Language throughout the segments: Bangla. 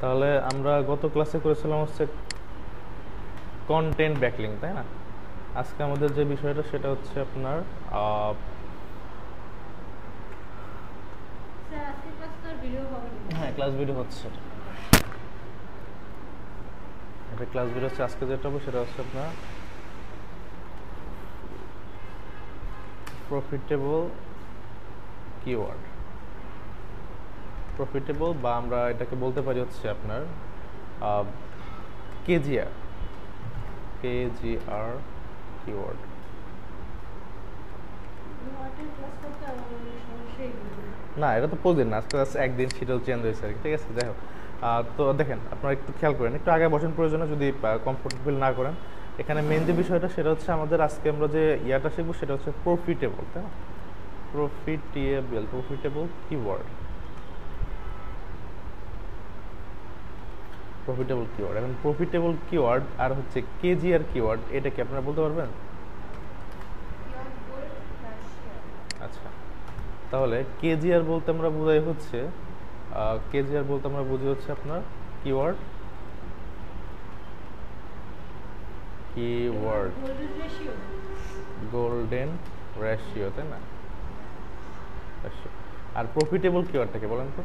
তাহলে আমরা গত ক্লাসে করেছিলাম হচ্ছে কন্টেন্ট ব্যাকলিং, তাই না? আজকে আমাদের যে বিষয়টা সেটা হচ্ছে আপনার হ্যাঁ, ক্লাস ভিডিও হচ্ছে। এটা ক্লাস ভিডিও হচ্ছে। আজকে যেটা হবে সেটা হচ্ছে আপনার প্রফিটেবল কিওয়ার্ড। প্রফিটেবল বা আমরা এটাকে বলতে পারি হচ্ছে আপনার কেজিআর কিওয়ার্ড। না, এটা তো প্রতিদিন না, আজকে একদিন শিডিউল চেঞ্জ হয়েছে আর কি, ঠিক আছে? যাই হোক, তো দেখেন আপনারা একটু খেয়াল করেন, একটু আগে বসেন প্রয়োজনে, যদি কমফোর্টেবল না করেন। এখানে মেন যে বিষয়টা সেটা হচ্ছে আমাদের আজকে আমরা যে ইয়াটা শিখবো সেটা হচ্ছে প্রফিটেবল, তাই না? Profitable keyword. এখন প্রফিটেবল কিওয়ার্ড আর হচ্ছে কেজিআর কিওয়ার্ড, এটা কি আপনারা বলতে পারবেন? আচ্ছা, তাহলে কেজিআর বলতে আমরা বুঝি হচ্ছে আপনার কিওয়ার্ড গোল্ডেন রেশিও, তাই না? আর প্রফিটেবল কিওয়ার্ডটাকে বলেন তো?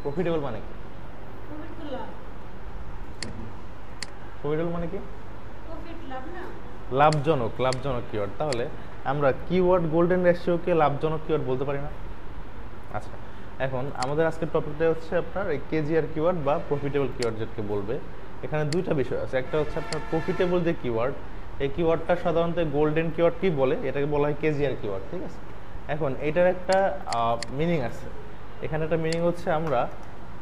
প্রফিটেবল মানে কি? লাভজনক কিওয়ার্ড। তাহলে আমরা কিওয়ার্ড গোল্ডেন রেশিওকে লাভজনক কিওয়ার্ড বলতে পারি না? আচ্ছা, এখন আমাদের আজকের টপিকটা হচ্ছে আপনার এই কেজিআর কিওয়ার্ড বা প্রফিটেবল কিওয়ার্ড যেটাকে বলবে। এখানে দুইটা বিষয় আছে। একটা হচ্ছে আপনার প্রফিটেবল যে কিওয়ার্ড, এই কিওয়ার্ডটা সাধারণত গোল্ডেন কিওয়ার্ড কি বলে, এটাকে বলা হয় কেজিআর কিওয়ার্ড, ঠিক আছে? এখন এটার একটা মিনিং আছে। এখানে একটা মিনিং হচ্ছে আমরা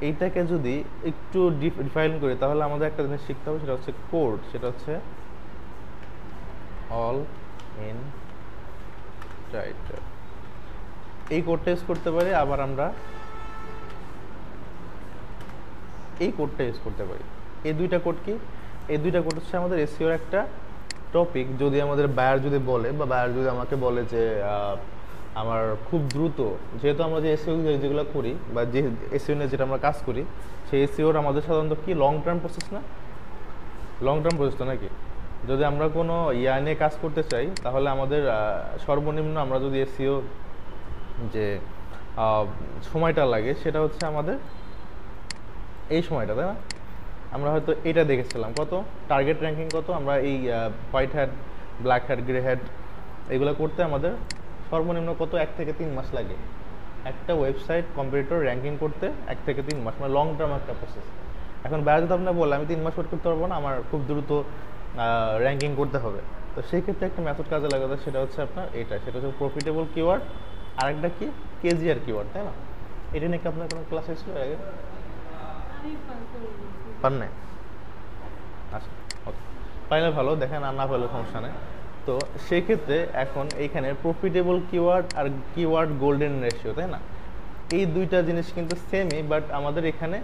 এইটাকে যদি একটু ডিফাইন করি তাহলে আমাদের একটা জিনিস শিখতে হবে, সেটা হচ্ছে কোড। সেটা হচ্ছে অল ইন টাইটেল। এই কোডটা ইউজ করতে পারি, আবার আমরা এই কোডটা ইউজ করতে পারি। এই দুইটা কোড কি? এই দুইটা কোড হচ্ছে আমাদের এসইওর একটা টপিক। যদি আমাদের বায়ার যদি বলে, বা বায়ার যদি আমাকে বলে যে আমার খুব দ্রুত, যেহেতু আমরা যে এসইও যেগুলো করি বা যে এসইও নিয়ে যেটা আমরা কাজ করি, সেই এসইওর আমাদের সাধারণত কি লং টার্ম প্রসেস না? লং টার্ম প্রসেস তো নাকি? যদি আমরা কোনো ইয়া নিয়ে কাজ করতে চাই তাহলে আমাদের সর্বনিম্ন আমরা যদি এসইও যে সময়টা লাগে সেটা হচ্ছে আমাদের এই সময়টা, তাই না? আমরা হয়তো এটা দেখেছিলাম কত টার্গেট র্যাঙ্কিং কত, আমরা এই white hat, black hat, grey hat এগুলো করতে আমাদের সর্বনিম্ন কত 1 থেকে 3 মাস লাগে। একটা ওয়েবসাইট কম্পিটিটর র্যাঙ্কিং করতে 1 থেকে 3 মাস, মানে লং টার্ম একটা প্রসেস। এখন বাইরে যদি আপনার বললে আমি 3 মাস ওয়েট করতে পারবো না, আমার খুব দ্রুত র্যাঙ্কিং করতে হবে, তো সেই ক্ষেত্রে একটা মেথড কাজে লাগাতে, সেটা হচ্ছে আপনার সেটা হচ্ছে প্রফিটেবল কিওয়ার্ড। আরেকটা কি? কেজিআর কিওয়ার্ড, তাই না? এটা নিয়ে কি আপনার কোনো ক্লাস হয়েছিল আগে? পান নাই? আচ্ছা, ওকে, পাইলে ভালো, দেখেন, আর না পাইলে সমস্যা নেই। তো সেই ক্ষেত্রে এখন এইখানে প্রফিটেবল কিওয়ার্ড আর কিওয়ার্ড গোল্ডেন রেশিও, তাই না? এই দুইটা জিনিস কিন্তু সেমই, বাট আমাদের এখানে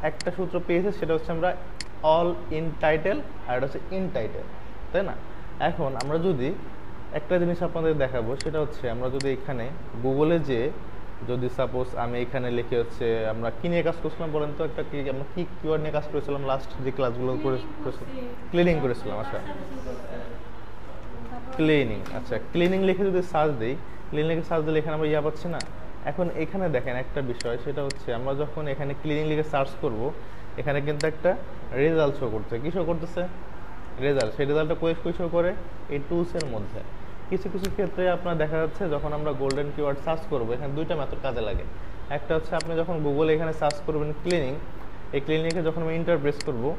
একটা সূত্র পেয়েছে, সেটা হচ্ছে আমরা অল ইন টাইটেল, আর এটা হচ্ছে ইন টাইটেল, তাই না? এখন আমরা যদি একটা জিনিস আপনাদের দেখাবো, সেটা হচ্ছে আমরা যদি এখানে গুগলে যে যদি সাপোজ আমি এখানে লিখে হচ্ছে আমরা কি নিয়ে কাজ করছিলাম বলেন তো, একটা কি আমরা কি কিওয়ার্ড নিয়ে কাজ করেছিলাম লাস্ট যে ক্লাসগুলো করেছিলাম? ক্লিনিং করেছিলাম। আচ্ছা, ক্লিনিং। আচ্ছা, ক্লিনিং লিখে যদি সার্চ দিই, ক্লিনিং লিখে সার্চ দিলে এখানে আমরা ইয়া পাচ্ছি না? এখন এখানে দেখেন একটা বিষয়, সেটা হচ্ছে আমরা যখন এখানে ক্লিনিং লিখে সার্চ করব, এখানে কিন্তু একটা রেজাল্ট শো করছে। কি শো করতেছে? রেজাল্ট। সেই রেজাল্টটা কই শো করে? এই টুলসের মধ্যে। কিছু কিছু ক্ষেত্রে আপনার দেখা যাচ্ছে যখন আমরা গোল্ডেন কিওয়ার্ড সার্চ করবো, এখানে দুইটা মেথড কাজে লাগে। একটা হচ্ছে আপনি যখন গুগলে এখানে সার্চ করবেন ক্লিনিং, এই ক্লিনিকে যখন আমি ইন্টার প্রেস করবো,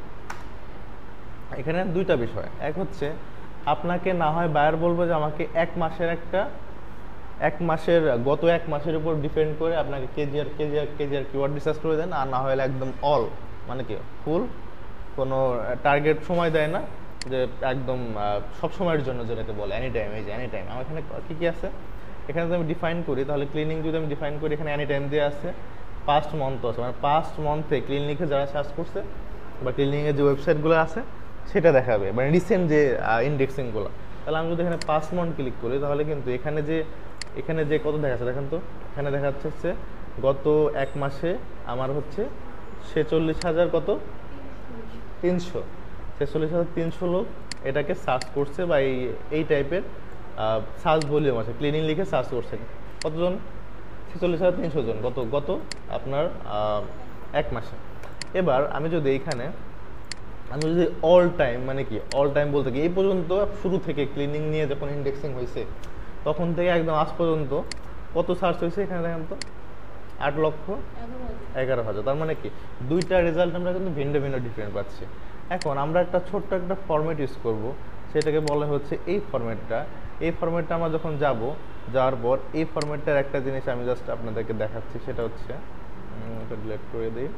এখানে দুইটা বিষয়। এক হচ্ছে আপনাকে না হয় বায়ার বলবো যে আমাকে এক মাসের গত এক মাসের উপর ডিপেন্ড করে আপনাকে কেজিআর কিওয়ার্ড রিসার্চ করে দেন, আর না হলে একদম অল, মানে কি ফুল, কোনো টার্গেট সময় দেয় না, যে একদম সব সময়ের জন্য, যেটাকে বলে এনি টাইম। এই যে এনি টাইম আমার এখানে কি কি আছে, এখানে যদি আমি ডিফাইন করি, তাহলে ক্লিনিং যদি আমি ডিফাইন করি, এখানে এনি টাইম দিয়ে আছে, পাস্ট মান্থ আছে, মানে পাস্ট মান্থে ক্লিনিকে যারা সার্চ করছে বা ক্লিনিকের যে ওয়েবসাইটগুলো আছে সেটা দেখাবে, মানে রিসেন্ট যে ইন্ডেক্সিংগুলো। তাহলে আমি যদি এখানে পাস্ট মান্থ ক্লিক করি, তাহলে কিন্তু এখানে যে এখানে যে কত দেখাচ্ছে দেখেন তো, এখানে দেখাচ্ছে হচ্ছে গত 1 মাসে আমার হচ্ছে 46,000 কত 300, 46,300 লোক এটাকে সার্চ করছে, বা এই টাইপের সার্চ ভলিউম আছে, ক্লিনিং লিখে সার্চ করছে। কতজন? 46,300 জন গত গত আপনার 1 মাসে। এবার আমি যদি এইখানে আমি যদি অল টাইম, মানে কি অল টাইম বলতে কি এই পর্যন্ত শুরু থেকে ক্লিনিং নিয়ে যখন ইন্ডেক্সিং হয়েছে তখন থেকে একদম আজ পর্যন্ত কত সার্চ হয়েছে এখানে দেখেন তো, 8,11,000। তার মানে কি দুইটা রেজাল্ট আমরা কিন্তু ভিন্ন ভিন্ন ডিফারেন্ট পাচ্ছি। এখন আমরা একটা ছোট্ট একটা ফরম্যাট ইউজ করব, সেটাকে বলা হচ্ছে এই ফরম্যাটটা। এই ফরম্যাটটা আমরা যখন যাওয়ার পর এই ফরম্যাটটার একটা জিনিস আমি জাস্ট আপনাদেরকে দেখাচ্ছি, সেটা হচ্ছে এটা ডিলিট করে দিই।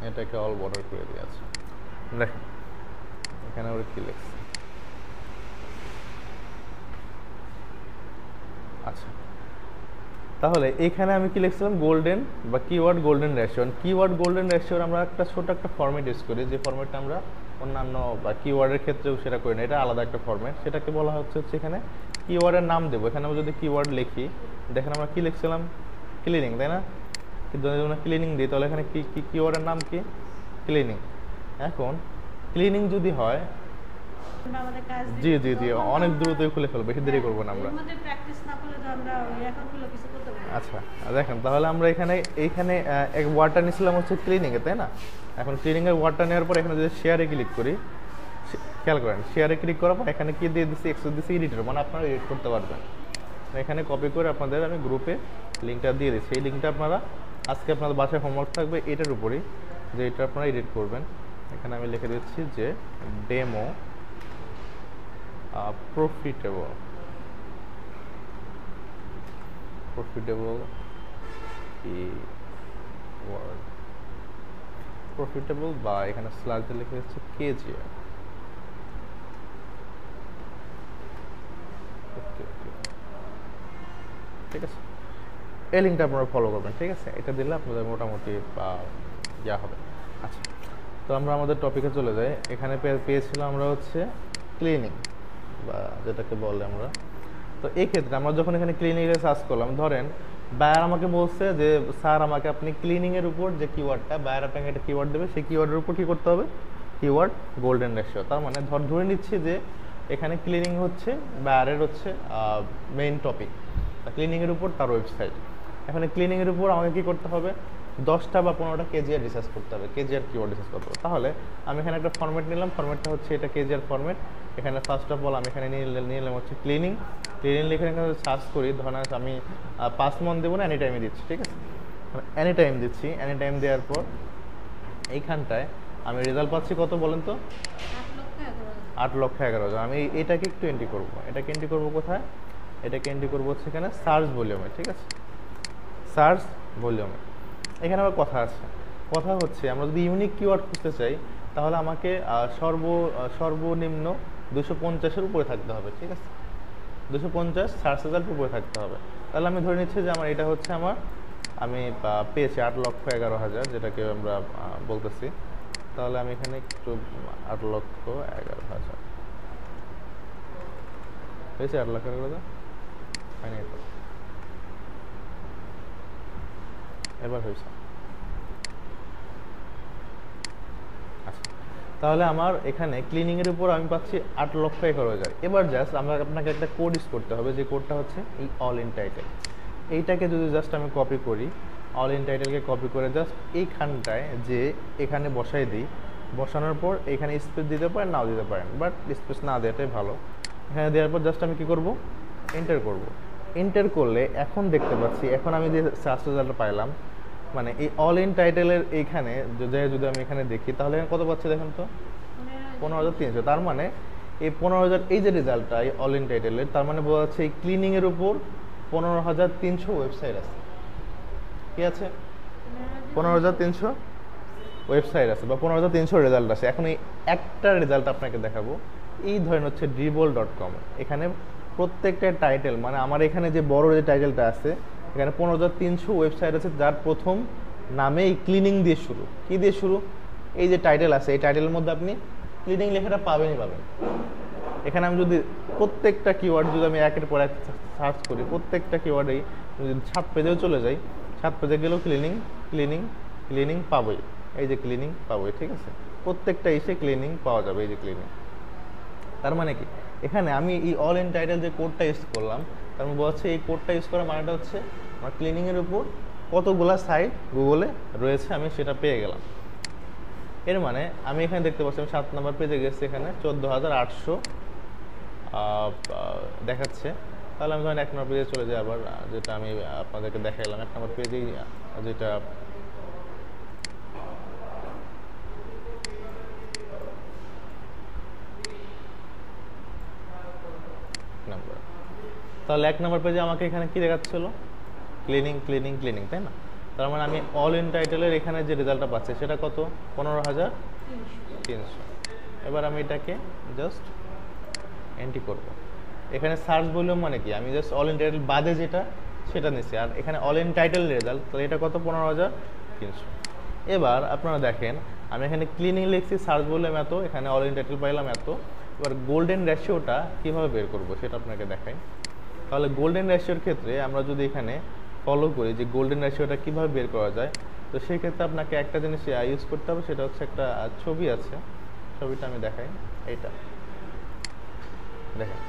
এটাকে অল বর্ডার করে দিয়ে আছে, দেখেন এখানে আমরা কি লিখছি। আচ্ছা, তাহলে এখানে আমি কি লিখছিলাম, গোল্ডেন বা keyword golden ratio. Keyword golden রেশিওর আমরা একটা ছোট একটা ফরম্যাট ইউজ করি, যে ফরম্যাটটা আমরা অন্যান্য বা কিওয়ার্ডের ক্ষেত্রেও সেটা করি না, এটা আলাদা একটা ফরম্যাট। সেটাকে বলা হচ্ছে এখানে কিওয়ার্ডের নাম দেবো। এখানে আমরা যদি কিওয়ার্ড লিখি, দেখেন আমরা কি লিখছিলাম, ক্লিনিং, তাই না? কিন্তু যদি আমরা ক্লিনিং দিই তাহলে এখানে কি কিওয়ার্ডের নাম কি, ক্লিনিং। এখন ক্লিনিং যদি হয়, জি জি জি অনেক দ্রুতই খুলে ফেলবো, বেশি দেরি করবো না আমরা। আচ্ছা দেখেন, তাহলে আমরা এইখানে এক ওয়ার্ডটা নিয়েছিলাম হচ্ছে ক্লিনিংয়ে, তাই না? এখন ক্লিনিংয়ের ওয়ার্ডটা নেওয়ার পর এখানে যদি শেয়ারে ক্লিক করি, খেয়াল করেন শেয়ারে ক্লিক করার পর এখানে কি দিয়ে দিচ্ছি, এক্সেস দিচ্ছি এডিটর, মানে আপনারা এডিট করতে পারবেন। এখানে কপি করে আপনাদের আমি গ্রুপে লিঙ্কটা দিয়ে দিচ্ছি। এই লিঙ্কটা আপনারা আজকে আপনাদের বাসায় হোমওয়ার্ক থাকবে এটার উপরেই, যে এটা আপনারা এডিট করবেন। এখানে আমি লিখে দিচ্ছি যে ডেমো প্রফিটেবল কিওয়ার্ড, প্রফিটেবল, বা এখানে স্ল্যাশ দিয়ে লিখে দিচ্ছি কেজিআর। ঠিক আছে, এই লিঙ্কটা আপনারা ফলো করবেন। ঠিক আছে, এটা দিলে আপনাদের মোটামুটি ইয়া হবে। আচ্ছা, তো আমরা আমাদের টপিকে চলে যাই। এখানে পেয়েছিলাম আমরা হচ্ছে ক্লিনিং, বা যেটাকে বলে আমরা। তো এই ক্ষেত্রে আমরা যখন এখানে ক্লিনিংয়ে সার্চ করলাম, ধরেন বায়ার আমাকে বলছে যে স্যার আমাকে আপনি ক্লিনিংয়ের উপর যে কিওয়ার্ডটা, বায়ার আপনাকে একটা কিওয়ার্ড দেবে, সেই কিওয়ার্ডের উপর কী করতে হবে, কিওয়ার্ড গোল্ডেন রেশিও। তার মানে ধরে নিচ্ছি যে এখানে ক্লিনিং হচ্ছে বায়ারের হচ্ছে মেইন টপিক, ক্লিনিংয়ের উপর তার ওয়েবসাইট। এখানে ক্লিনিংয়ের উপর আমাকে কী করতে হবে, 10টা বা 15টা কেজিআর রিসার্চ করতে হবে, কেজিআর কিওয়ার্ড রিসার্চ করতে হবে। তাহলে আমি এখানে একটা ফরম্যাট নিলাম, ফরম্যাটটা হচ্ছে এটা কেজিআর ফরম্যাট। এখানে ফার্স্ট অফ অল আমি এখানে নিলাম হচ্ছে ক্লিনিং লিখে এখানে সার্চ করি। ধরেন আমি 5 মন দেবো না, এনি টাইমে দিচ্ছি। ঠিক আছে, এনি টাইম দিচ্ছি। এনি টাইম দেওয়ার পর এইখানটায় আমি রেজাল্ট পাচ্ছি কত বলেন তো, 8,11,000। আমি এটাকে একটু এন্ট্রি করবো। এটাকে এন্ট্রি করবো কোথায়, এটাকে এন্ট্রি করবো হচ্ছে এখানে সার্চ ভলিউমে। ঠিক আছে, সার্চ ভলিউমে। এখানে আবার কথা হচ্ছে আমরা যদি ইউনিক কিওয়ার্ড খুঁজতে চাই তাহলে আমাকে সর্বনিম্ন 250-এর উপরে থাকতে হবে। ঠিক আছে, 250 সার্চ রেজাল্ট উপরে থাকতে হবে। তাহলে আমি ধরে নিচ্ছি যে আমার এটা হচ্ছে আমি পেয়েছি 8,11,000, যেটাকে আমরা বলতেছি। তাহলে আমি এখানে একটু 8,11,000 পেয়েছি, 8,11,000 হয়নি, এবার হয়েছে। আচ্ছা, তাহলে আমার এখানে ক্লিনিংয়ের উপর আমি পাচ্ছি 8,11,000। এবার জাস্ট আপনাকে একটা কোড ইউজ করতে হবে, যে কোডটা হচ্ছে এই অল ইন টাইটেল। এইটাকে যদি জাস্ট আমি কপি করি, অল ইন টাইটেলকে কপি করে জাস্ট এইখানটায় যে এখানে বসাই দিই, বসানোর পর এখানে স্পেস দিতে পারেন, নাও দিতে পারেন, বাট স্পেস না দেওয়াটাই ভালো। এখানে দেওয়ার পর জাস্ট আমি কী করবো, এন্টার করব। এন্টার করলে এখন দেখতে পাচ্ছি, এখন আমি যে সার্চ রেজাল্টটা পাইলাম, মানে এই অল ইন টাইটেলের এইখানে যদি আমি এখানে দেখি তাহলে কত পাচ্ছি দেখেন তো, 15,300। তার মানে এই 15,000, এই যে রেজাল্টটা এই অল ইন টাইটেলের, তার মানে বোঝা যাচ্ছে এই ক্লিনিংয়ের উপর 15,300 ওয়েবসাইট আছে। কি আছে, 15,300 ওয়েবসাইট আছে, বা 15,300 রেজাল্ট আছে। এখন এই একটা রেজাল্ট আপনাকে দেখাবো। এই ধরেন হচ্ছে dribble.com, এখানে প্রত্যেকটা টাইটেল, মানে আমার এখানে যে বড় যে টাইটেলটা আছে, এখানে 15,300 ওয়েবসাইট আছে, যার প্রথম নামে এই ক্লিনিং দিয়ে শুরু। কি দিয়ে শুরু, এই যে টাইটেল আছে, এই টাইটেলের মধ্যে আপনি ক্লিনিং লেখাটা পাবেনই পাবেন। এখানে আমি যদি প্রত্যেকটা কিওয়ার্ড যদি আমি একের পর এক সার্চ করি, প্রত্যেকটা কিওয়ার্ডেই যদি 7 পেজেও চলে যাই, 7 পেজে গেলেও ক্লিনিং ক্লিনিং ক্লিনিং পাবোই। এই যে ক্লিনিং পাবোই, ঠিক আছে, প্রত্যেকটা এসে ক্লিনিং পাওয়া যাবে। এই যে ক্লিনিং, তার মানে কি এখানে আমি এই অল ইন টাইটেল যে কোডটা ইউজ করলাম, তার মানে বলছে এই কোডটা ইউজ করার মানেটা হচ্ছে আমার ক্লিনিংয়ের উপর কতগুলা সাইট গুগলে রয়েছে আমি সেটা পেয়ে গেলাম। এর মানে আমি এখানে দেখতে পাচ্ছি আমি 7 নম্বর পেজে গেছি, এখানে 14,800 দেখাচ্ছে। তাহলে আমি ধরেন 1 নম্বর পেজে চলে যাই আবার, যেটা আমি আপনাদেরকে দেখালাম 1 নম্বর পেজেই, যেটা নাম্বার, তাহলে 1 নম্বর পেজে আমাকে এখানে কি দেখাচ্ছিল, ক্লিনিং ক্লিনিং ক্লিনিং, তাই না? তার মানে আমি অল ইন টাইটেলের এখানে যে রেজাল্টটা পাচ্ছি সেটা কত, 15,300। এবার আমি এটাকে জাস্ট এন্ট্রি করব। এখানে সার্চ ভলিউম মানে কি, আমি জাস্ট অল ইন টাইটেল বাদে যেটা সেটা নিচ্ছি, আর এখানে অল ইন টাইটেল রেজাল্ট, তাহলে এটা কত, 15,300। এবার আপনারা দেখেন আমি এখানে ক্লিনিং লিখছি, সার্চ ভলিউম এত, এখানে অল ইন টাইটেল পাইলাম এত। এবার গোল্ডেন রেশিওটা কীভাবে বের করব সেটা আপনাকে দেখাই। তাহলে গোল্ডেন রেশিওর ক্ষেত্রে আমরা যদি এখানে ফলো করি যে গোল্ডেন রেশিওটা কীভাবে বের করা যায়, তো সেই ক্ষেত্রে আপনাকে একটা জিনিস ইউজ করতে হবে, সেটা হচ্ছে একটা ছবি আছে, ছবিটা আমি দেখাই। এইটা দেখেন,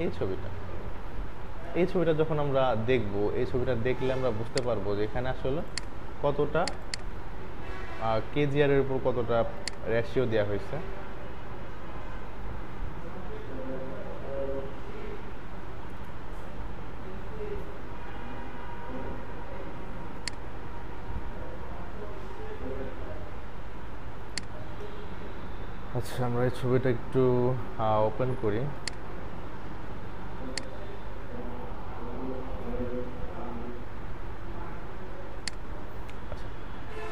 এই ছবিটা যখন আমরা দেখব, এই ছবিটা দেখলে আমরা বুঝতে পারবো যে এখানে আসলে কতটা কেজিআর এর উপর কতটা রেশিও দেওয়া হয়েছে। আচ্ছা, আমরা এই ছবিটা একটু ওপেন করি।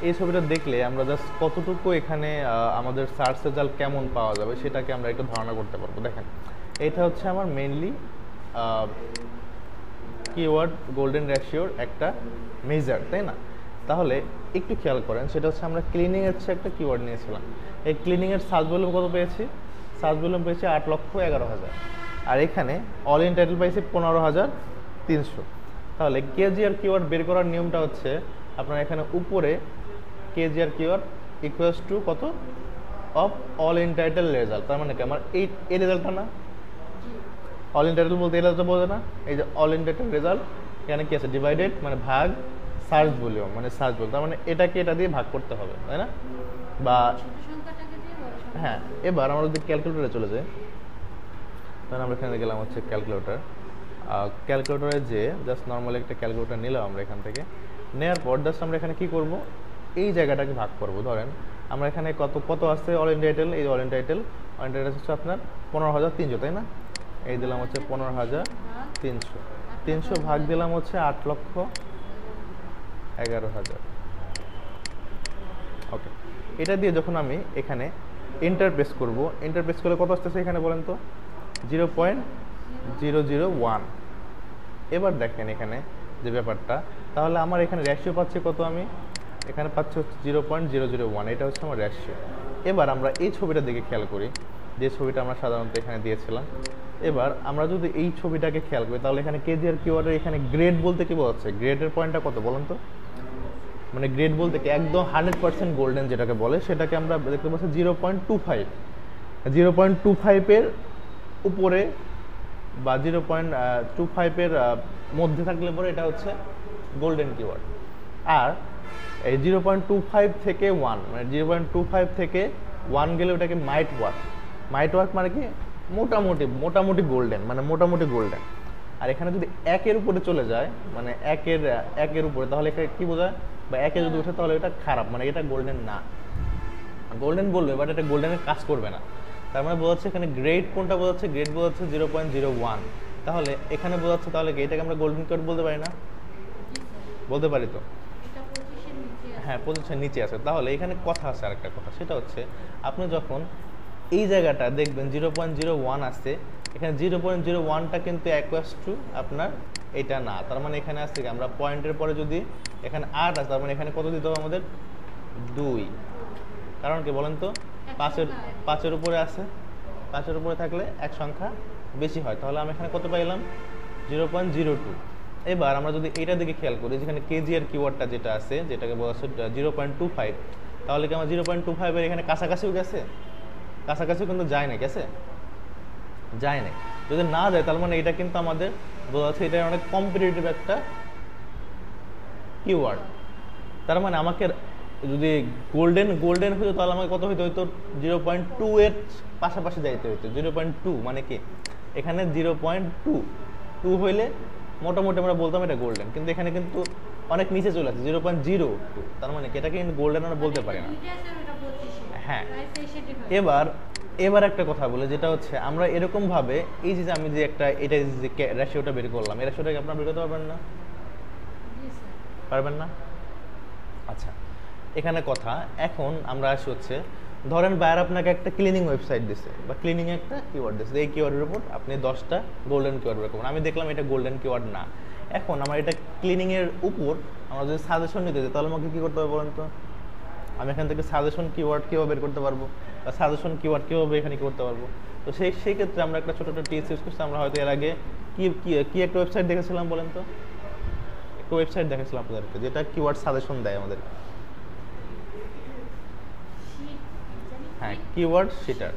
এই ছবিটা দেখলে আমরা জাস্ট কতটুকু এখানে আমাদের সার্চ রেজাল্ট কেমন পাওয়া যাবে সেটাকে আমরা একটু ধারণা করতে পারবো। দেখেন, এটা হচ্ছে আমার মেইনলি কিওয়ার্ড গোল্ডেন রেশিওর একটা মেজার, তাই না? তাহলে একটু খেয়াল করেন, সেটা হচ্ছে আমরা ক্লিনিংয়ের চেয়ে একটা কিওয়ার্ড নিয়েছিলাম। এই ক্লিনিংয়ের সার্চ ভলিউম কত পেয়েছি, সার্চ ভলিউম পেয়েছি 8,11,000, আর এখানে অল ইন টাইটেল পাইছি 15,300। তাহলে কেজিআর কিওয়ার্ড বের করার নিয়মটা হচ্ছে আপনার এখানে উপরে কেজিআর কিওয়ার্ড ইকুয়ালস টু কত, of all in title result. তার মানে কি আমার এই রেজাল্টটা না, অল ইন টাইটেল বলতে এই রেজাল্টটা বোঝে না, এই যে অল ইন টাইটেল রেজাল্ট, এখানে কি আছে, ডিভাইডেড মানে ভাগ সার্চ ভলিউম মানে সার্চ ভলিউম, তার মানে এটাকে এটা দিয়ে ভাগ করতে হবে, তাই না? বা হ্যাঁ, এবার আমরা যদি ক্যালকুলেটরে চলে যাই, তাহলে আমরা এখানে গেলাম হচ্ছে ক্যালকুলেটর। ক্যালকুলেটরে যে জাস্ট নর্মালি একটা ক্যালকুলেটর নিলাম আমরা এখান থেকে, নেওয়ার পর জাস্ট আমরা এখানে কি করব, এই জায়গাটাকে ভাগ করব। ধরেন আমরা এখানে কত কত আছে অল ইন টাইটেল, এই অল ইন টাইটেল হচ্ছে আপনার 15,300, তাই না? এই দিলাম হচ্ছে 15,300, 300 ভাগ দিলাম হচ্ছে 8,11,000। ওকে, এটা দিয়ে যখন আমি এখানে এন্টার প্রেস করব, এন্টার প্রেস করলে কত আসতেছে এখানে বলেন তো, 0.001। এবার দেখেন এখানে যে ব্যাপারটা, তাহলে আমার এখানে রেশিও পাচ্ছি কত, আমি এখানে পাচ্ছি হচ্ছে 0.001, এটা হচ্ছে আমার রেশিও। এবার আমরা এই ছবিটা দিকে খেয়াল করি, যে ছবিটা আমরা সাধারণত এখানে দিয়েছিলাম। এবার আমরা যদি এই ছবিটাকে খেয়াল করি, তাহলে এখানে কেজিআর কিওয়ার্ডের এখানে গ্রেড বলতে কি বোঝাচ্ছে, গ্রেডের পয়েন্টটা কত বলেন তো, মানে গ্রেড বলতে কি একদম 100% গোল্ডেন যেটাকে বলে, সেটাকে আমরা দেখতে পাচ্ছি 0.25, 0.25-এর উপরে বা 0.25-এর মধ্যে থাকলে পরে এটা হচ্ছে গোল্ডেন কিওয়ার্ড। আর এই 0.25 থেকে 1, মানে 0.25 থেকে 1 গেলে ওটাকে মাইট ওয়ার্ক। মাইট ওয়ার্ক মানে কি মোটামুটি গোল্ডেন, মানে মোটামুটি গোল্ডেন। আর এখানে যদি 1-এর উপরে চলে যায়, মানে 1-এর উপরে, তাহলে এটা কি বোঝায়, বা 1-এ যদি ওঠে তাহলে এটা খারাপ, মানে এটা গোল্ডেন না। গোল্ডেন বলবে বাট এটা গোল্ডেনের কাজ করবে না। তার মানে বোঝাচ্ছে এখানে গ্রেড কোনটা বোঝাচ্ছে, গ্রেড বোঝাচ্ছে 0.01। তাহলে এখানে বোঝাচ্ছে তাহলে কি এটাকে আমরা গোল্ডেন কিওয়ার্ড বলতে পারি না, বলতে পারি তো? হ্যাঁ, 25-এর নিচে আছে। তাহলে এখানে কথা আছে, আরেকটা কথা, সেটা হচ্ছে আপনি যখন এই জায়গাটা দেখবেন 0.01 আসছে, এখানে 0.01টা কিন্তু ইকুয়ালস টু আপনার এটা না। তার মানে এখানে আসছে কি, আমরা পয়েন্টের পরে যদি এখানে 8 আসে, তার মানে এখানে কত দিতে হবে আমাদের, 2। কারণ কি বলেন তো, পাঁচের উপরে আছে, 5-এর উপরে থাকলে এক সংখ্যা বেশি হয়, তাহলে আমি এখানে কত পাইলাম 0.02। এবার আমরা যদি এটার দিকে খেয়াল করি, যেখানে কেজি এর কিওয়ার্ডটা যেটা আছে, যেটাকে বলা হচ্ছে 0.25, তাহলে কি আমার 0.25 এর এখানে কাছাকাছিও গেছে? কাছাকাছিও কিন্তু যায় না, গেছে? যায় না। যদি না যায় তাহলে মানে এটা কিন্তু আমাদের বোঝা যাচ্ছে এটা অনেক কম্পিটিটিভ একটা কিওয়ার্ড। তার মানে আমাকে যদি গোল্ডেন হতো তাহলে আমাকে কত হইতে হইতো 0.2 এর পাশাপাশি যাইতে হইতো। 0.2 মানে কি এখানে 0.2 হইলে মোটামুটি আমরা বলতাম এটা গোল্ডেন, কিন্তু এখানে কিন্তু অনেক নিচে চলে আসছে 0.02। তার মানে কি এটাকে কিন্তু গোল্ডেন আমরা বলতে পারি না। হ্যাঁ, এবার একটা কথা বলে, যেটা হচ্ছে আমরা এরকম ভাবে এই যে আমি যে একটা এটা যে রেশিওটা বের করলাম, এই রেশিওটাকে আপনারা বের করতে পারবেন না? পারবেন না? আচ্ছা, এখানে কথা এখন আমরা আসি হচ্ছে, ধরেন বায়ার আপনাকে একটা ক্লিনিং ওয়েবসাইট দিছে বা ক্লিনিং একটা কিওয়ার্ড দিছে, এই কিওয়ার্ডের উপর আপনি 10টা গোল্ডেন কিওয়ার্ড বের করবেন। আমি দেখলাম এটা গোল্ডেন কিওয়ার্ড না, এখন আমার এটা ক্লিনিং এর উপর আমরা যদি সাজেশন নিতে যাই তাহলে আমাকে কি করতে হবে বলেন তো? আমি এখান থেকে সাজেশন কিওয়ার্ড কীভাবে বের করতে পারবো বা সাজেশন কিওয়ার্ড কীভাবে এখানে করতে পারবো? তো সেই ক্ষেত্রে আমরা একটা ছোটো টিপস ইউজ করছি। আমরা হয়তো এর আগে কি একটা ওয়েবসাইট দেখেছিলাম বলেন তো? একটা ওয়েবসাইট দেখেছিলাম আপনাদেরকে যেটা কিওয়ার্ড সাজেশন দেয় আমাদেরকে। হ্যাঁ, কিওয়ার্ড শিটার।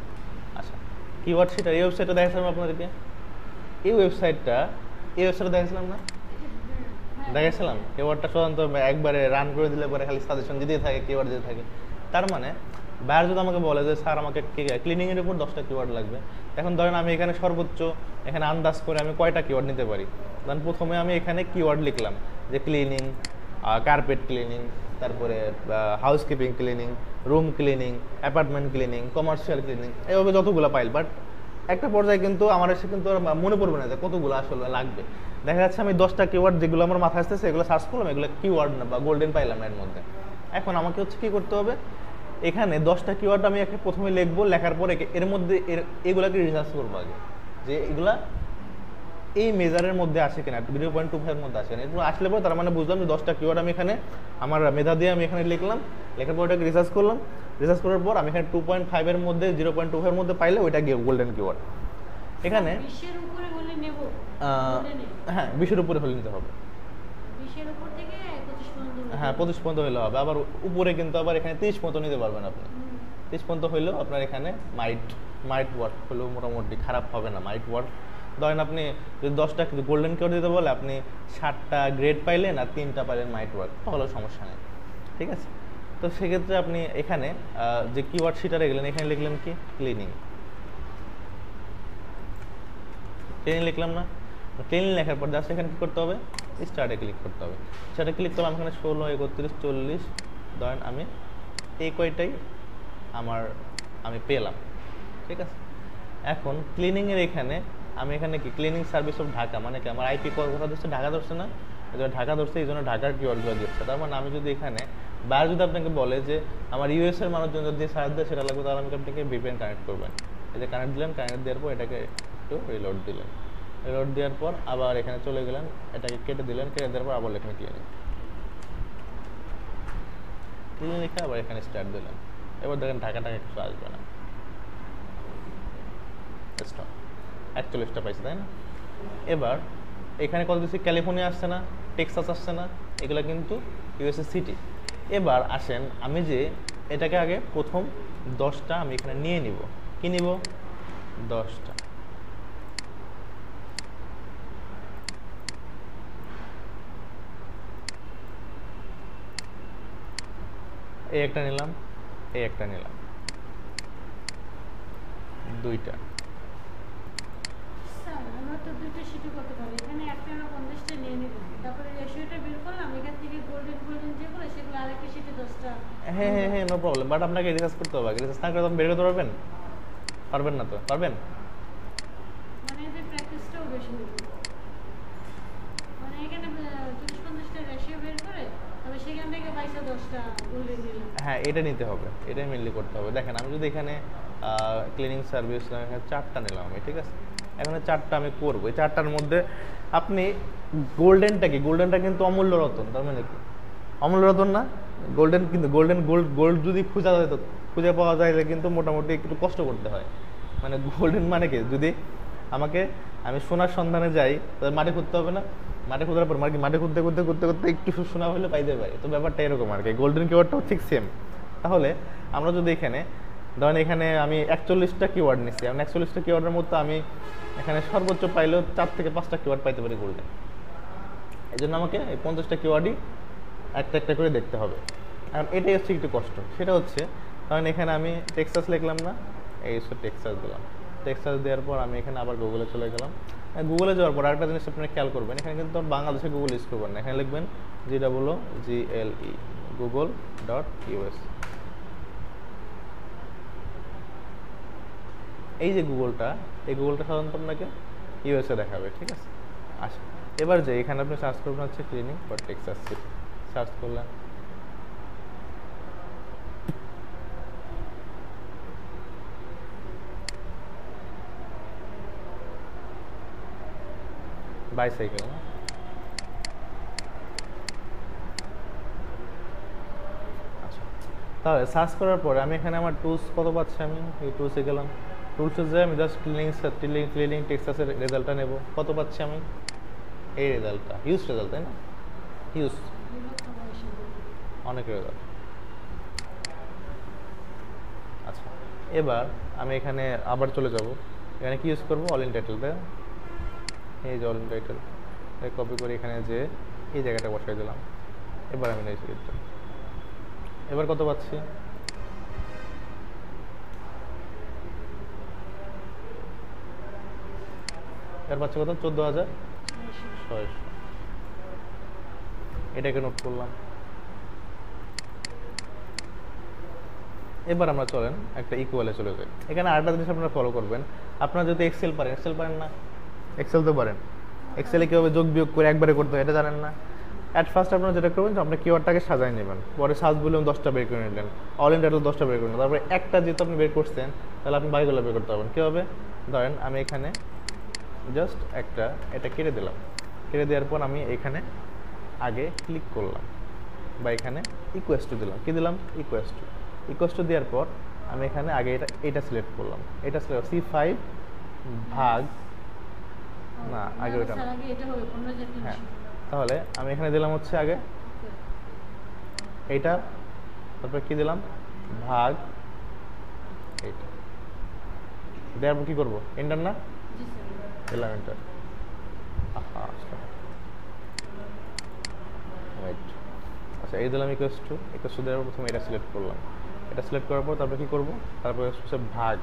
আচ্ছা, কিওয়ার্ড শিটার এই ওয়েবসাইটটা দেখাছিলাম আপনাদেরকে। এই ওয়েবসাইটটা দেখাছিলাম না? দেখেছিলাম। কিওয়ার্ডটা সাধারণত একবারে রান করে দিলে পরে খালি সাজেশন দিতে থাকে, কিওয়ার্ড দিতে থাকে। তার মানে বায়ার যদি আমাকে বলে যে স্যার আমাকে ক্লিনিং এর উপর 10টা কিওয়ার্ড লাগবে, এখন ধরেন আমি এখানে সর্বোচ্চ এখানে আন্দাজ করে আমি কয়টা কিওয়ার্ড নিতে পারি? ধরেন প্রথমে আমি এখানে কিওয়ার্ড লিখলাম যে ক্লিনিং, কার্পেট ক্লিনিং, তারপরে housekeeping cleaning, room cleaning, apartment cleaning, commercial cleaning, এইভাবে যতগুলো পাইল। বাট একটা পর্যায়ে কিন্তু আমার এসে কিন্তু মনে পড়বে না যে কতগুলো আসলে লাগবে। দেখা যাচ্ছে আমি 10টা কিওয়ার্ড যেগুলো আমার মাথায় আসতেছে এগুলো সার্চ করলাম, এগুলো কিওয়ার্ড না বা গোল্ডেন পাইলাম এর মধ্যে। এখন আমাকে হচ্ছে কি করতে হবে, এখানে 10টা কিওয়ার্ড আমি একটা প্রথমে লিখবো, লেখার পরে এর মধ্যে এগুলাকে রিসার্চ করবো আগে যে এগুলা এই মেজারের মধ্যে আসে কিনা, 0.25 এর মধ্যে আসে কিনা। এগুলো আসলে পরে তার মানে বুঝলাম যে 10টা কিওয়ার্ড আমি এখানে আমার মেধা দিয়ে আমি এখানে লিখলাম, লেখার পর ওটাকে রিসার্চ করলাম, রিসার্চ করার পর আমি এখানে 2.5 এর মধ্যে 0.25 এর মধ্যে পাইলে ওইটা গোল্ডেন কিওয়ার্ড। এখানে হ্যাঁ 20-এর উপরে হলে নিতে হবে। হ্যাঁ 25 পর্যন্ত হলে হবে। আবার উপরে কিন্তু আবার এখানে 30 পর্যন্ত নিতে পারবেন আপনি। 30 পর্যন্ত হইলেও আপনার এখানে মাইট ওয়ার্ক হলেও মোটামুটি খারাপ হবে না। মাইট ওয়ার্ক ধরেন আপনি যদি 10টা গোল্ডেন কিওয়ার্ড দিতে বলে আপনি 7টা গ্রেড পাইলেন আর 3টা পাইলেন মাইট ওয়ার্ক, তাহলেও সমস্যা নেই, ঠিক আছে? তো সেক্ষেত্রে আপনি এখানে যে কিওয়ার্ড শিটারে গেলেন, এখানে লিখলেন কি ক্লিনিং লিখলাম না? ক্লিনিং লেখার পর জাস্ট এখানে কি করতে হবে, স্টার্টে ক্লিক করতে হবে। স্টার্টে ক্লিক করলাম, এখানে 16, 31, 40 ধরেন আমি এই কয়টাই আমি পেলাম, ঠিক আছে? এখন ক্লিনিংয়ের এখানে আমি এখানে কি ক্লিনিং সার্ভিস অফ ঢাকা, মানে কি আমার আইপি কোথা ধরছে, ঢাকা ধরছে না? ঢাকা ধরছে, এই জন্য ঢাকার কিওয়ার্ডগুলো দিচ্ছে। তার মানে আমি যদি এখানে বাইরে যদি আপনাকে বলে যে আমার ইউএস এর মানুষজন যদি সার্চ দেয় সেটা লাগবে, তাহলে আমি আপনাকে ভিপিএন কানেক্ট করবেন। এই যে কানেক্ট দিলেন, কানেক্ট দেওয়ার পর এটাকে একটু রিলোড দিলেন, রিলোড দেওয়ার পর আবার এখানে চলে গেলেন, এটাকে কেটে দিলেন, কেটে দেওয়ার পর আবার এখানে ক্লিনিং লিখে আবার এখানে স্টার্ট দিলেন। এবার দেখেন ঢাকা কিছু আসবে না, 41টা পাইছে, তাই না? এবার এখানে কত দিচ্ছি, ক্যালিফোর্নিয়া আসছে না, টেক্সাস আসছে না, এগুলো কিন্তু ইউএসএ সিটি। এবার আসেন আমি যে এটাকে আগে প্রথম 10টা আমি এখানে নিয়ে নিব। কি নিব? 10টা। এই একটা নিলাম, এই একটা নিলাম, 2টা। হ্যাঁ হ্যাঁ হ্যাঁ, নো প্রবলেম। বাট আপনাকে রিসার্চ করতে হবে, রিসার্চ না করে আপনি বের করতে পারবেন? পারবেন না তো? পারবেন? হ্যাঁ, এটা নিতে হবে, এটাই মেনলি করতে হবে। দেখেন আমি যদি এখানে ক্লিনিং সার্ভিস এখানে 4টা নিলাম আমি, ঠিক আছে? এখানে 4টা আমি করবো। এই 4টার মধ্যে আপনি গোল্ডেনটা কিন্তু অমূল্য রতন। তার মানে কি অমূল্য রতন না? গোল্ডেন কিন্তু গোল্ড যদি খোঁজা যেত খুঁজে পাওয়া যাইলে কিন্তু মোটামুটি একটু কষ্ট করতে হয়। মানে গোল্ডেন মানে কি, যদি আমি সোনার সন্ধানে যাই তাহলে মাটি খুঁজতে হবে না, মাটি খোঁজার পর মাটি খুঁজতে খুঁজতে খুঁজতে খুঁজতে একটু সোনা হলে পাইতে পারি। তো ব্যাপারটা এরকম আর কি, গোল্ডেন কিওয়ার্ডটাও ঠিক সেম। তাহলে আমরা যদি এখানে ধরেন এখানে আমি 41টা কিওয়ার্ড নিচ্ছি, এখন 41টা কিওয়ার্ডের মধ্যে আমি এখানে সর্বোচ্চ পাইলেও 4 থেকে 5টা কিওয়ার্ড পাইতে পারি গোল্ডেন। এই জন্য আমাকে এই 50টা কিওয়ার্ডই একটা একটা করে দেখতে হবে। এখন এটাই হচ্ছে একটু কষ্ট, সেটা হচ্ছে কারণ এখানে আমি টেক্সাস লিখলাম না, এই টেক্সাস দিলাম। টেক্সাস দেওয়ার পর আমি এখানে আবার গুগলে চলে গেলাম। গুগলে যাওয়ার পর আরেকটা জিনিস আপনারা খেয়াল করবেন, এখানে কিন্তু বাংলাদেশে গুগল ইউজ করবেন না, এখানে লিখবেন GOOGLE google.us। এই যে গুগলটা, এই গুগলটা সাধারণত আপনাকে ইউএসএ দেখাবে, ঠিক আছে। আচ্ছা, এবার যে এখানে আপনি সার্চ করবেন হচ্ছে cleaning for Texas city, search করলেন। বাইসাইকেল না, আচ্ছা। তাহলে সার্চ করার পরে আমি এখানে আমার টুলস কত পাচ্ছি, আমি এই টুলসে গেলাম, টুলসে যাই আমি জাস্ট ক্লিনিং টেক্সাসের রেজাল্টটা নেব। কত পাচ্ছি আমি, এই রেজাল্টটা, হিউজ রেজাল্ট, তাই না, হিউজ, অনেক রেজাল্ট। আচ্ছা, এবার আমি এখানে আবার চলে যাব, এখানে কি ইউজ করবো, অল ইন টাইটেল, তাই এই যে অল ইন টাইটেল কপি করে এখানে যে এই জায়গাটা বসাই দিলাম। এবার আমি নেক্সট লিখব, এবার কত পাচ্ছি, এর পাচ্ছি কত, 14,600। এটাকে নোট করলাম। এবার আমরা চলেন একটা ইকুয়ালে চলে যাই। এখানে আরেকটা জিনিস আপনারা ফলো করবেন, আপনারা যদি এক্সেল পারেন না, এক্সেল তো পারেন, এক্সেলে কীভাবে যোগ বিয়োগ করে একবারে করতে হয় এটা জানেন না। অ্যাট ফার্স্ট আপনারা যেটা করবেন, আপনার কিওয়ার্ডটাকে সাজাই নেবেন, পরে সার্চ ভলিউম 10টা বের করে নিলেন, অল ইন টাইটেল 10টা বের করে নিলেন, তারপরে একটা যেহেতু আপনি বের করছেন তাহলে আপনি বাকিগুলো বের করতে পারবেন। কীভাবে, ধরেন আমি এখানে জাস্ট এটা কেটে দিলাম, কেটে দেওয়ার পর আমি এখানে আগে ক্লিক করলাম বা এখানে ইকুয়াস টু দিলাম, কি দিলাম, ইকুয়াস টু দেওয়ার পর আমি এখানে আগে এটা সিলেক্ট করলাম, এটা সিলেক্ট C5 ভাগ না, আগে ওইটা না, হ্যাঁ। তাহলে আমি এখানে দিলাম হচ্ছে আগে এইটা, তারপরে কি দিলাম, ভাগ এইটা দেওয়ার পর কি করবো, এন্টার না, দিলাম এন্টার। আচ্ছা, এই দিলাম ইকুয়াস টু দেওয়ার পর প্রথমে এটা সিলেক্ট করলাম, এটা সিলেক্ট করার পর তারপরে কি করবো, তারপরে হচ্ছে ভাগ,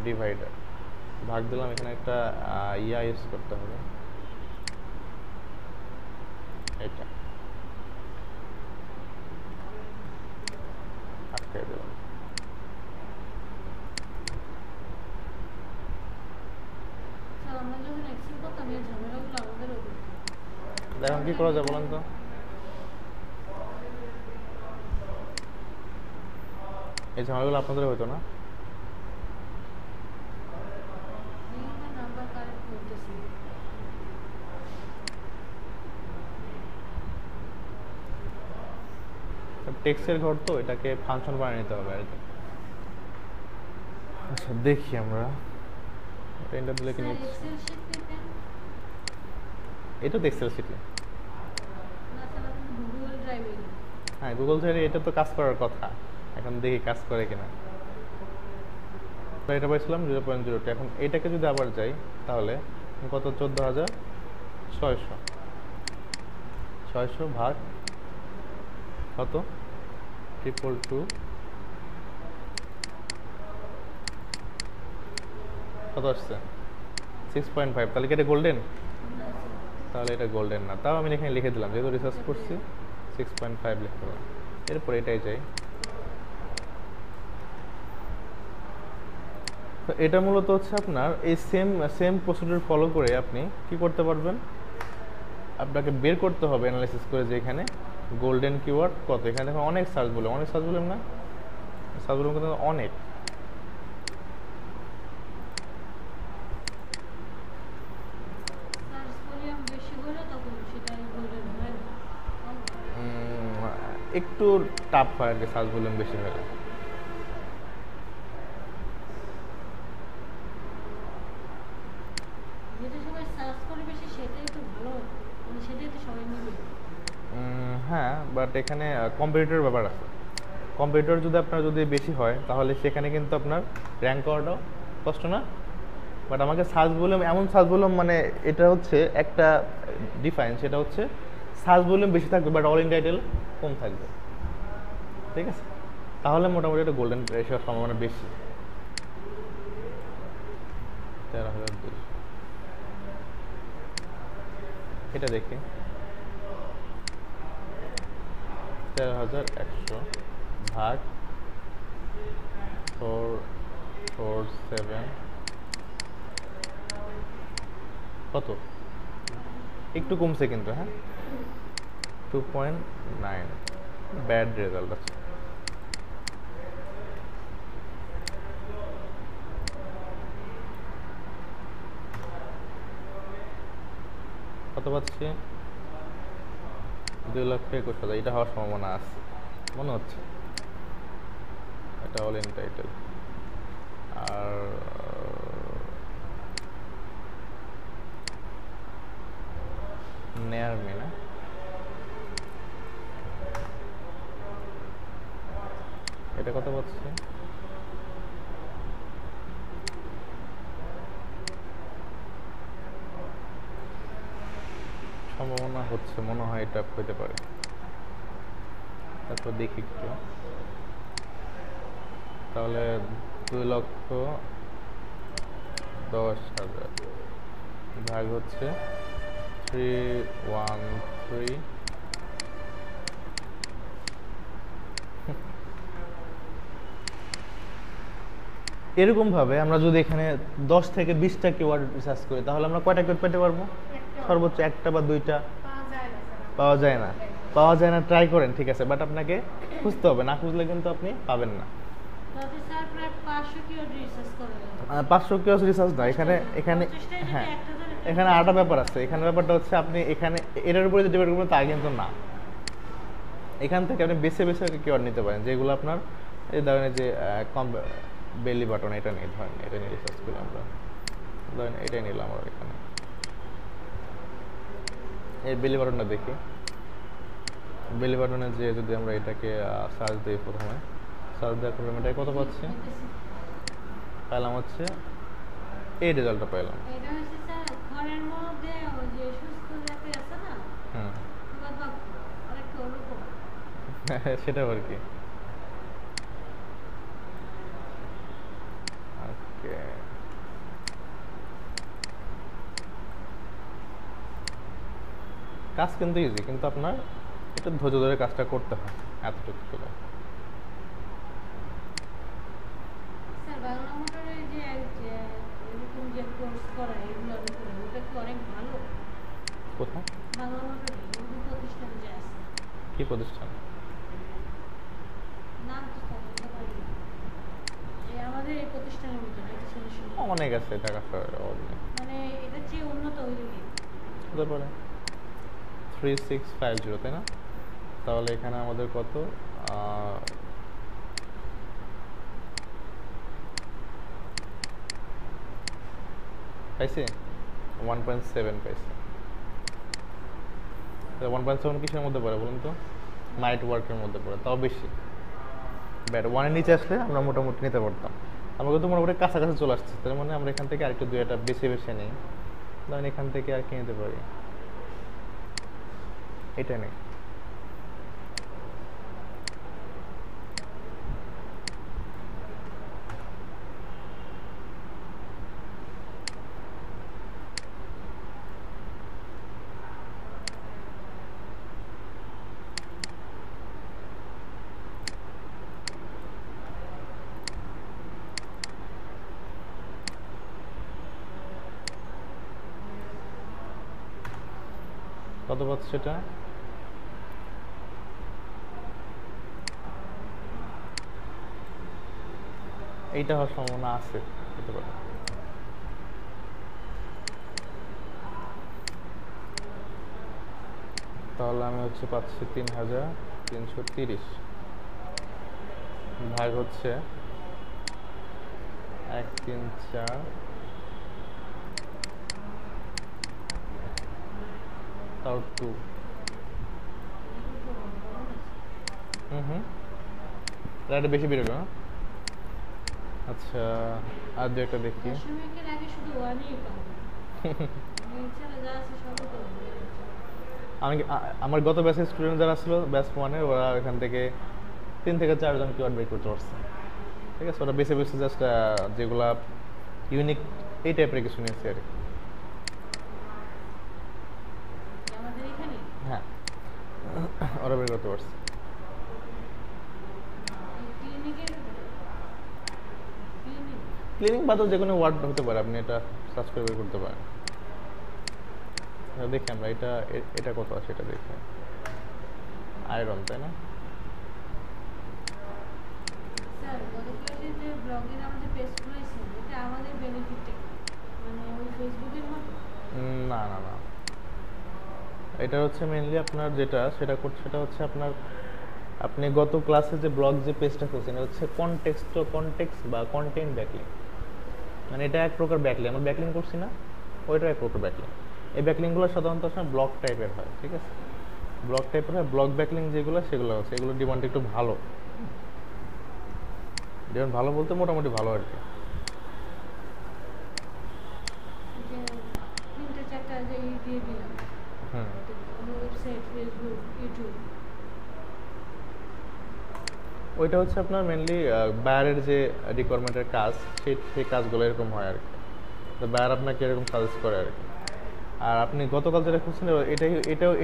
ডিভাইডার, ভাগ দিলাম, এখানে একটা ইউজ করতে হবে, এটা আটকে দিলাম। দেখুন কি করা যায় বলেন তো, এই ঝামেলাগুলো আপনাদের হইতো না। টেক্সটের ঘর তো, এটাকে ফাংশন বানিয়ে নিতে হবে আর কি। আচ্ছা, দেখি আমরা এটা এন্টার দিলে কি নিচ্ছে, এটা তো এক্সেল শিট, হ্যাঁ গুগল ড্রাইভে এটা তো কাজ করার কথা, এখন দেখি কাজ করে কিনা। এটা পাইছিলাম 0.02, এখন এটাকে যদি আবার যাই তাহলে কত, 14,600 ভাগ কত, 222 কত আসছে, 6.5। তাহলে কি এটা গোল্ডেন, তাহলে এটা গোল্ডেন না, তাও আমি এখানে লিখে দিলাম, যেহেতু রিসার্চ করছি 6.5 লিখে দিলাম। এরপর এটাই যাই, তো এটা মূলত হচ্ছে আপনার এই সেম প্রসিডিউর ফলো করে আপনি কি করতে পারবেন, আপনাকে বের করতে হবে অ্যানালাইসিস করে যে এখানে গোল্ডেন কিওয়ার্ড কত। এখানে দেখুন অনেক সার্চ বলে না, সার্চ বলে কিন্তু অনেক, একটু টাফ হয় আর কি সার্চ ভলিউম বেশি হলে। হ্যাঁ, বাট এখানে কম্পিটিটর ব্যাপার আছে। কম্পিটিটর যদি আপনার যদি বেশি হয় তাহলে সেখানে কিন্তু আপনার র্যাঙ্ক করাটাও কষ্ট না। বাট আমাকে সার্চ ভলিউম এমন সার্চ ভলিউম মানে এটা হচ্ছে একটা ডিফাইন, সেটা হচ্ছে সার্চ ভলিউম বেশি থাকবে বাট অল ইন টাইটেল কম থাকবে, ঠিক আছে? তাহলে মোটামুটি একটা গোল্ডেন রেশিওর সম্ভাবনা বেশি। 13,200 এটা দেখি, 13,100 ভাগ 447 কত? একটু কমছে কিন্তু, হ্যাঁ 2.9, ব্যাড রেজাল্ট আছে। কত পাচ্ছি? 2,21,000। এটা হওয়ার সম্ভাবনা আছে মনে হচ্ছে। এটা অল ইন টাইটেল। আর নেয়ার মি না, এটা কত পাচ্ছি? সম্ভাবনা হচ্ছে, মনে হয় এটা হতে পারে। তারপর দেখি একটু, তাহলে 2,10,000 ভাগ হচ্ছে 313। এরকম ভাবে আমরা যদি এখানে 10 থেকে 20টা কিওয়ার্ড রিসার্চ করি তাহলে আমরা কয়টা কিওয়ার্ড পেতে পারবো? সর্বোচ্চ একটা বা দুইটা। পাওয়া যায় না, পাওয়া যায় না, ট্রাই করেন, ঠিক আছে, বাট আপনাকে খুঁজতে হবে, না খুঁজলে কিন্তু আপনি পাবেন না। 500 কিওয়ার্ড রিসার্চ না, এখানে এখানে হ্যাঁ, এখানে আরেকটা ব্যাপার আছে। এখানে ব্যাপারটা হচ্ছে আপনি এখানে এটার উপরে যে ডিপেন্ড করবেন তা কিন্তু না। এখান থেকে আপনি বেছে বেছে কিওয়ার্ড নিতে পারেন যেগুলো আপনার, এই ধরনের যে কম বেলি বাটন, এটা নিয়ে ধরেন, এটা নিয়ে রিসার্চ করি আমরা, ধরেন এটাই নিলাম আমরা। এখানে এই বেলি বাটনটা দেখি, বেলি বাটনে যে যদি আমরা এটাকে সার্চ দিই, প্রথমে সার্চ দেওয়ার পর এটাই কত পাচ্ছি? পেলাম হচ্ছে এই রেজাল্টটা পেলাম। সেটা আর কি। ওকে, কাজ কিন্তু ইজি, কিন্তু আপনার একটু ধৈর্য ধরে কাজটা করতে হয়, এতটুকু শুধু। কোথায়? কি প্রতিষ্ঠান? অনেক আছে টাকা হতে পারে। 3650 তাই না? তাহলে এখানে আমাদের কত? পাইছি 1.7 পাইছি। 1.7 কিসের মধ্যে পড়ে বলুন তো? নাইট ওয়ার্কের মধ্যে পড়ে, তাও বেশি। ব্যাট 1-এর নিচে আসলে আমরা মোটামুটি নিতে পারতাম। আমরা কিন্তু মোটামুটি কাছাকাছি চলে আসছি, তার মানে আমরা এখান থেকে আরেকটু দুই একটা বেছে বেছে নিই। ধরেন এখান থেকে আর কি নিতে পারি, এটা নেই। কত পাচ্ছি সেটা? এইটা হওয়ার সম্ভাবনা আছে, হতে পারে। তাহলে আমি হচ্ছে পাচ্ছি 3,330 ভাগ হচ্ছে 134 তাও টু। হুম, এটা বেশি বেরোলো না। আচ্ছা, আর দু একটা দেখি। দশমিকের আগে শুধু ওয়ানই পাবো, এছাড়া যা আছে সবই তো আমার গত ব্যাচের স্টুডেন্ট যারা ছিল ব্যাচ ওয়ানের, ওরা এখান থেকে 3 থেকে 4 জন কিওয়ার্ড বের করতে পারছে। ঠিক আছে, ওরা বেছে বেছে জাস্ট যেগুলা ইউনিক এই টাইপের কিছু নিয়েছে আর কি। আমাদের এখানে হ্যাঁ, ওরা বের করতে পারছে। ক্লিনিকের ক্লিনিক ক্লিনিক বাদেও যে কোনো ওয়ার্ড হতে পারে, আপনি এটা সার্চ করে বের করতে পারেন। দেখি আমরা এটা কত আছে এটা দেখি। আয়রন, তাই না? স্যার গত ক্লাসে যে ব্লগের আমাদের পেজ খুলেছেন, এটা আমাদের বেনিফিটে মানে ওই ফেসবুকের মতো? না না না, এটা হচ্ছে মেইনলি আপনার যেটা সেটা হচ্ছে আপনার, আপনি গত ক্লাসে যে ব্লগ যে পেজটা করছেন এটা হচ্ছে কনটেক্সট বা কন্টেন্ট ব্যাকলিং। মানে এটা এক প্রকার ব্যাকলিং, আমরা ব্যাকলিং করছি না, ওইটাও এক প্রকার ব্যাকলিং। এই ব্যাকলিংগুলো সাধারণত আপনার ব্লগ টাইপের হয়, ঠিক আছে? ব্লগ টাইপের হয়। ব্লগ ব্যাকলিং যেগুলো সেগুলো হচ্ছে, এগুলো ডিমান্ড একটু ভালো। ডিমান্ড ভালো বলতে মোটামুটি ভালো আর কি। যে 3-4টা যে দিয়ে দিলাম, হুম, ওয়েবসাইট, ফেসবুক, ইউটিউব। ওইটা হচ্ছে আপনার মেনলি বায়ারের যে রিকোয়ারমেন্টের কাজ, সেই কাজগুলো এরকম হয় আর কি। তো বায়ার আপনাকে এরকম সাজেস্ট করে আর কি। আর আপনি গতকাল যেটা খুঁজছেন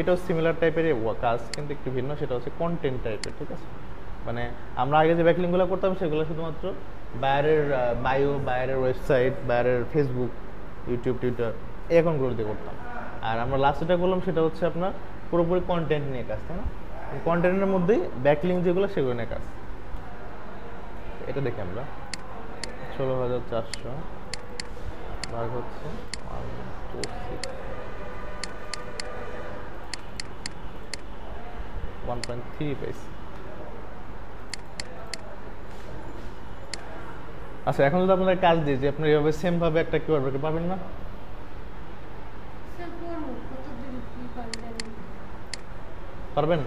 এটাও সিমিলার টাইপেরই কাজ, কিন্তু একটু ভিন্ন। সেটা হচ্ছে কন্টেন্ট টাইপের, ঠিক আছে? মানে আমরা আগে যে ব্যাকলিংগুলো করতাম সেগুলো শুধুমাত্র বায়ারের বায়ো, বায়ারের ওয়েবসাইট, বায়ারের ফেসবুক, ইউটিউব, টুইটার এই অ্যাকাউন্টগুলো দিয়ে করতাম। আর আমরা লাস্ট যেটা করলাম সেটা হচ্ছে আপনার পুরোপুরি কন্টেন্ট নিয়ে কাজ, তাই না? কন্টেন্টের মধ্যেই ব্যাকলিং যেগুলো সেগুলো নিয়ে কাজ। এটা দেখি আমরা 16,400 ভাগ হচ্ছে 1.3 পাইছি। আচ্ছা, এখন যদি আপনাদের কাজ দিই যে আপনি এভাবে সেম ভাবে একটা কিওয়ার্ড বের করতে পারবেন না? স্যার করবো, কতদিন কি পারবেন? পারবেন?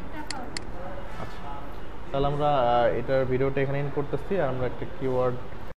এটা পারবো। আচ্ছা, তাহলে আমরা এটার ভিডিওটা এখানে ইন করতেছি, আর আমরা একটা কিওয়ার্ড